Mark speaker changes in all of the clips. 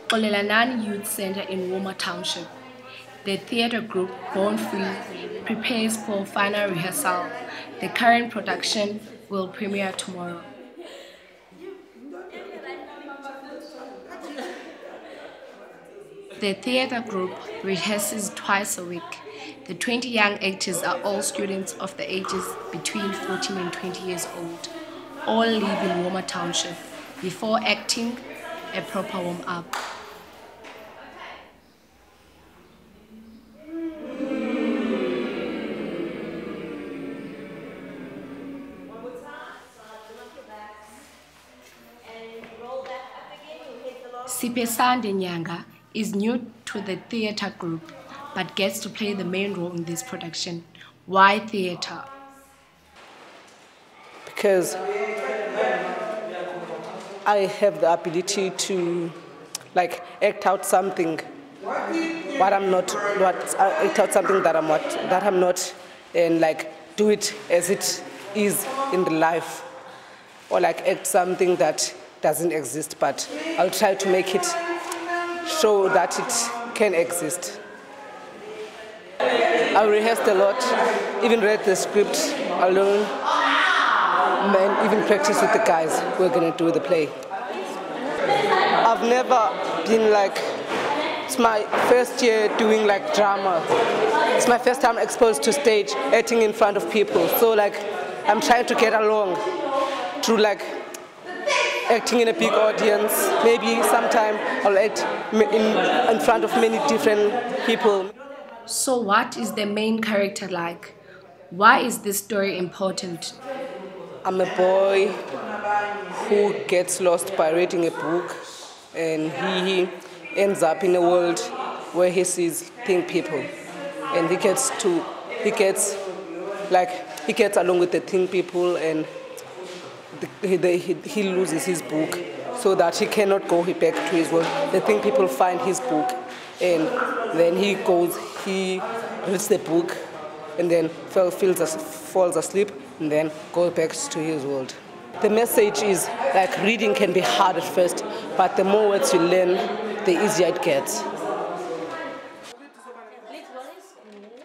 Speaker 1: Olelanani Youth Center in Walmer Township. The theatre group, Born Free, prepares for final rehearsal. The current production will premiere tomorrow. The theatre group rehearses twice a week. The 20 young actors are all students of the ages between 14 and 20 years old. All live in Walmer Township. Before acting, a proper warm-up. Sipesande Nyanga is new to the theatre group, but gets to play the main role in this production. Why theatre?
Speaker 2: Because I have the ability to act out something act out something that I'm not, and do it as it is in the life, or act something that doesn't exist, but I'll try to make it show that it can exist. I rehearsed a lot, even read the script alone, and even practiced with the guys who are going to do the play. I've never been it's my first year doing drama. It's my first time exposed to stage, acting in front of people. So I'm trying to get along through acting in a big audience. Maybe sometime I'll act in front of many different people.
Speaker 1: So what is the main character like? Why is this story important?
Speaker 2: I'm a boy who gets lost by reading a book, and he ends up in a world where he sees think people, and he gets along with the think people, and he loses his book so that he cannot go back to his world. The think people find his book, and then he reads the book, and then falls asleep, and then goes back to his world. The message is reading can be hard at first, but the more words you learn, the easier it gets.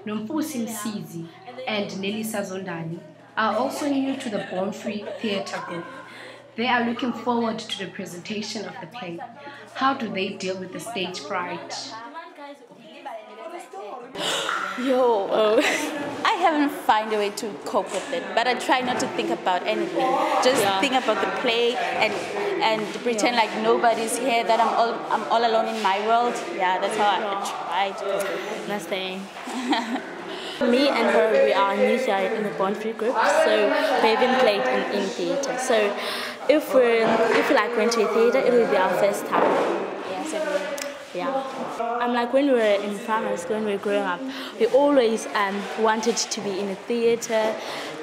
Speaker 1: Nomfusi Msizi and Nelisa Zondani are also new to the Born Free Theatre Group. They are looking forward to the presentation of the play. How do they deal with the stage fright?
Speaker 3: I haven't found a way to cope with it, but I try not to think about anything. Just think about the play and pretend like nobody's here, that I'm all alone in my world. Yeah, that's how I try to cope with it.
Speaker 4: Nothing. Me and her, we are new here in the Born Free group, so we haven't played in theatre. So if we went to a theatre, it will be our first time.
Speaker 3: Yes, it will.
Speaker 4: Yeah. When we were in primary school, when we were growing up, we always wanted to be in a theatre,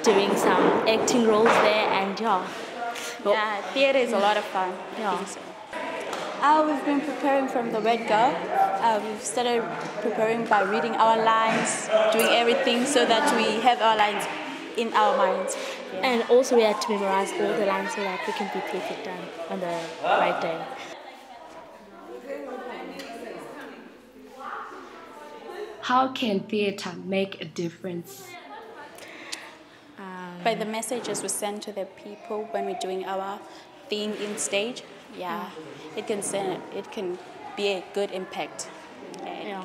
Speaker 4: doing some acting roles there, and
Speaker 3: yeah, theatre is a lot of fun.
Speaker 4: Yeah.
Speaker 3: We've been preparing from the word go. We've started preparing by reading our lines, doing everything so that we have our lines in our minds.
Speaker 4: Yeah. And also we had to memorize all the lines so that we can be perfect on the right day.
Speaker 1: How can theatre make a difference?
Speaker 3: By the messages we send to the people when we're doing our thing in stage, it can be a good impact.
Speaker 4: Yeah.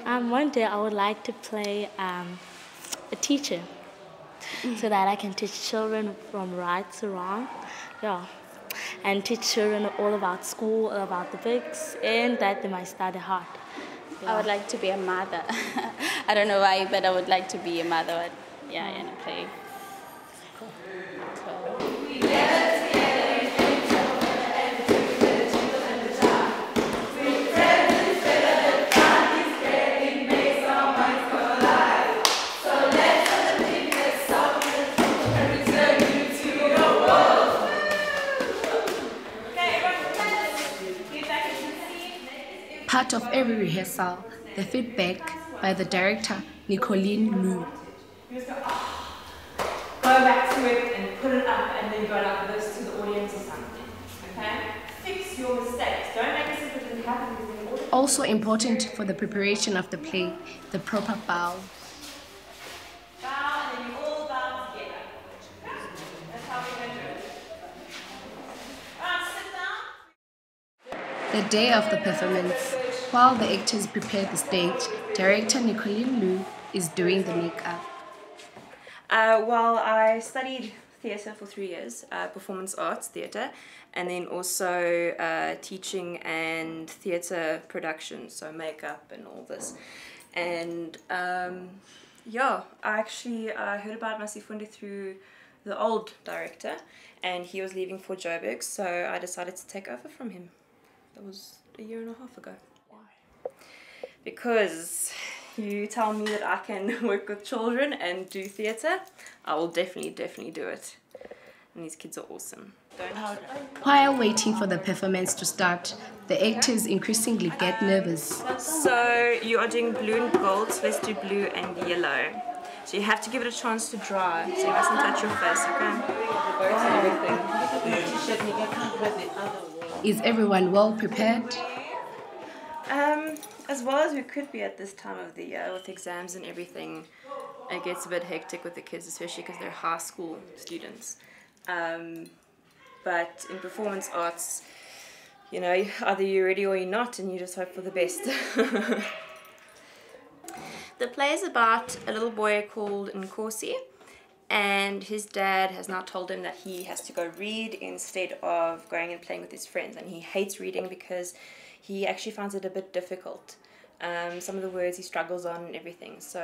Speaker 4: One day I would like to play a teacher, so that I can teach children from right to wrong, and teach children all about school, all about the books, and that they might study hard.
Speaker 3: I would like to be a mother. I don't know why, but I would like to be a mother. In a play. Cool.
Speaker 1: Part of every rehearsal, the feedback by the director, Nicoline Lou.
Speaker 5: You just go back to it and put it up, and then go like this to the audience or something. Okay? Fix your mistakes. Don't make us
Speaker 1: Also important for the preparation of the play, the proper bow.
Speaker 5: Bow, and then you all bow together. That's how we're going to do it. Alright, sit down.
Speaker 1: The day of the performance, while the actors prepare the stage, director Nicolene Lu is doing the makeup.
Speaker 6: Well, I studied theatre for 3 years, performance arts theatre, and then also teaching and theatre production, so makeup and all this. And yeah, I actually heard about Masifunde through the old director, and he was leaving for Joburg, so I decided to take over from him. That was a year and a half ago. Why? Because you tell me that I can work with children and do theatre, I will definitely do it. And these kids are awesome.
Speaker 1: While waiting for the performance to start, the actors increasingly get nervous.
Speaker 6: So you are doing blue and gold, so let's do blue and yellow. So you have to give it a chance to dry, so you mustn't touch your face, okay?
Speaker 1: Is everyone well prepared?
Speaker 6: As well as we could be at this time of the year with exams and everything. It gets a bit hectic with the kids, especially because they're high school students. But in performance arts, you know, either you're ready or you're not, and you just hope for the best. The play is about a little boy called Nkosi, and his dad has now told him that he has to go read instead of going and playing with his friends, and he hates reading because he actually finds it a bit difficult. Some of the words he struggles on and everything, so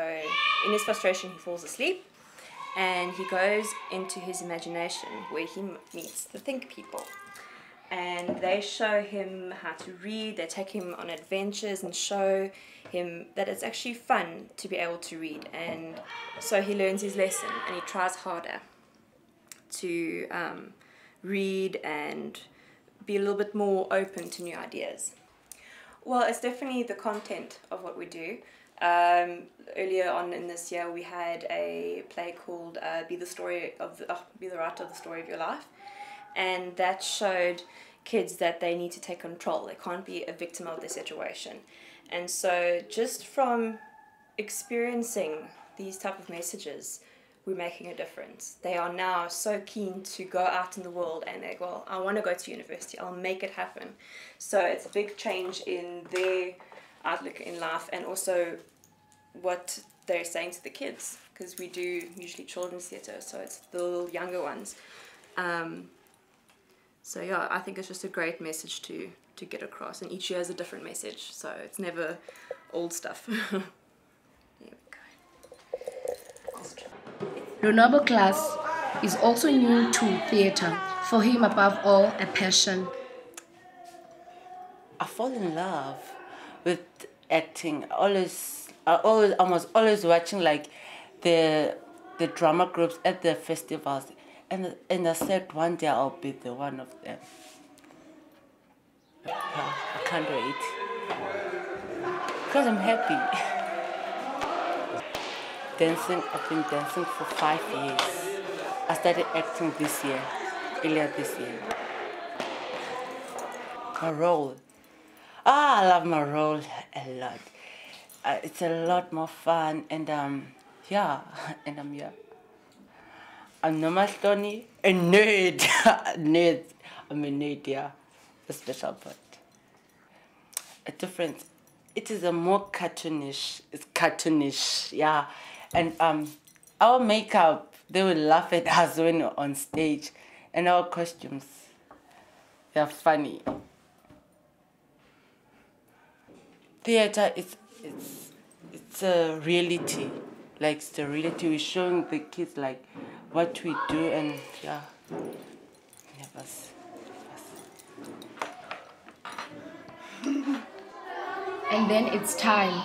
Speaker 6: in his frustration he falls asleep and he goes into his imagination where he meets the think people, and they show him how to read. They take him on adventures and show him that it's actually fun to be able to read, and so he learns his lesson and he tries harder to read and be a little bit more open to new ideas. Well, it's definitely the content of what we do. Earlier on in this year, we had a play called Be the Writer of the Story of Your Life, and that showed kids that they need to take control. They can't be a victim of their situation. And so just from experiencing these type of messages, we're making a difference. They are now so keen to go out in the world and they go, well, I want to go to university, I'll make it happen. So it's a big change in their outlook in life, and also what they're saying to the kids, because we do usually children's theatre, so it's the little younger ones. So yeah, I think it's just a great message to get across, and each year is a different message, so it's never old stuff. Here we go.
Speaker 1: Ronaldo class is also new to theatre. For him, above all, a passion.
Speaker 7: I fall in love with acting. Almost always watching like the drama groups at the festivals, and I said one day I'll be the one of them. I can't wait because I'm happy. Dancing, I've been dancing for 5 years. I started acting earlier this year. My role. I love my role a lot. It's a lot more fun, and yeah, and I'm here. I'm no Mastoni, a nerd. Nerd. I'm a nerd, yeah. The special part. A difference. It is a more cartoonish. It's cartoonish, yeah. And our makeup, they will laugh at us when we're on stage, and our costumes, they're funny. Theatre, it's a reality. Like, it's the reality. We're showing the kids like what we do, and yeah,
Speaker 1: And then it's time.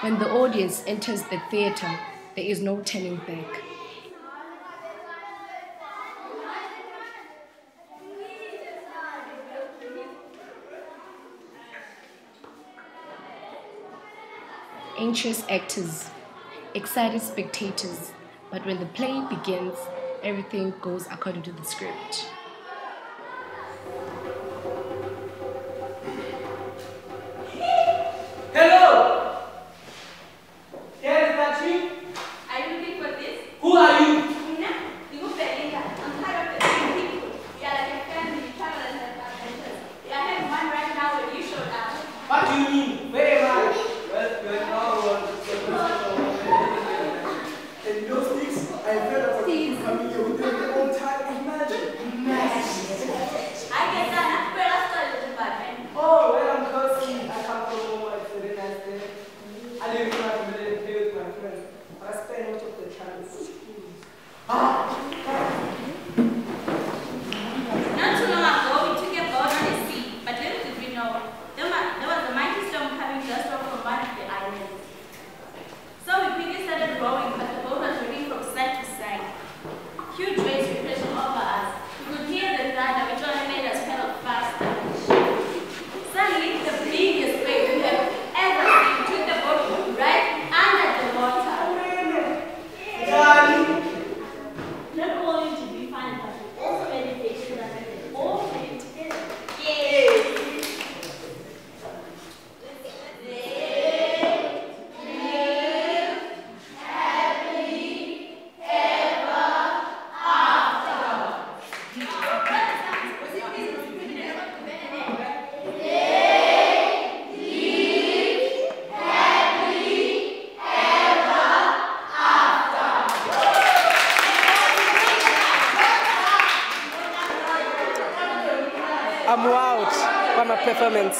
Speaker 1: When the audience enters the theatre, there is no turning back. Anxious actors, excited spectators, but when the play begins, everything goes according to the script.
Speaker 2: I'm wowed by my performance,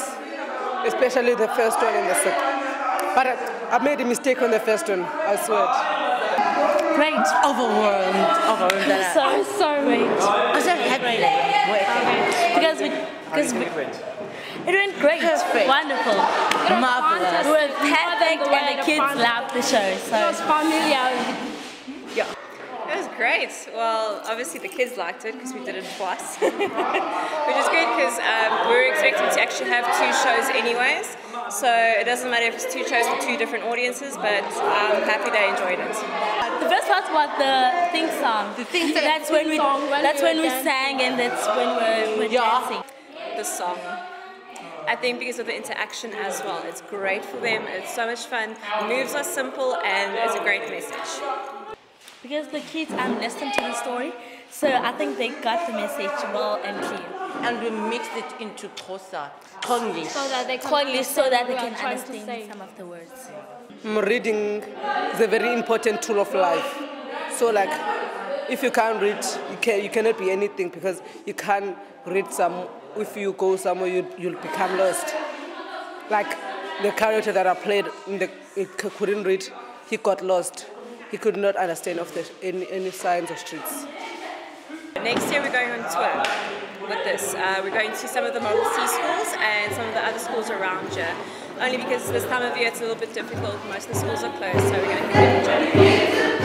Speaker 2: especially the first one and the second. But I made a mistake on the first one, I swear.
Speaker 4: Great.
Speaker 7: Overwhelmed.
Speaker 4: Sorry.
Speaker 7: I'm so happy.
Speaker 4: Because it went great.
Speaker 7: Perfect.
Speaker 4: Wonderful.
Speaker 7: Marvelous.
Speaker 4: We were perfect and the kids loved the show. So it was familiar.
Speaker 6: It was great. Well, obviously the kids liked it because we did it twice, which is good because we were expecting to actually have 2 shows anyways. So it doesn't matter if it's 2 shows for 2 different audiences, but I'm happy they enjoyed it.
Speaker 4: The first part was the theme song. That's when we sang and that's when we were dancing.
Speaker 6: The song. I think because of the interaction as well. It's great for them. It's so much fun. The moves are simple and it's a great message.
Speaker 4: Because the kids listened to the story, so I think they got the message well and clear.
Speaker 7: And we mixed it into Xhosa, English.
Speaker 4: So that they can understand some of the words.
Speaker 2: Reading is a very important tool of life. So like, if you can't read, you cannot be anything because you can't read if you go somewhere, you'll become lost. Like the character that I played, he couldn't read, he got lost. He could not understand any signs or streets.
Speaker 6: Next year we're going on tour with this. We're going to some of the Model C schools and some of the other schools around here. Only because this time of year it's a little bit difficult. Most of the schools are closed, so we're going to keep it in January.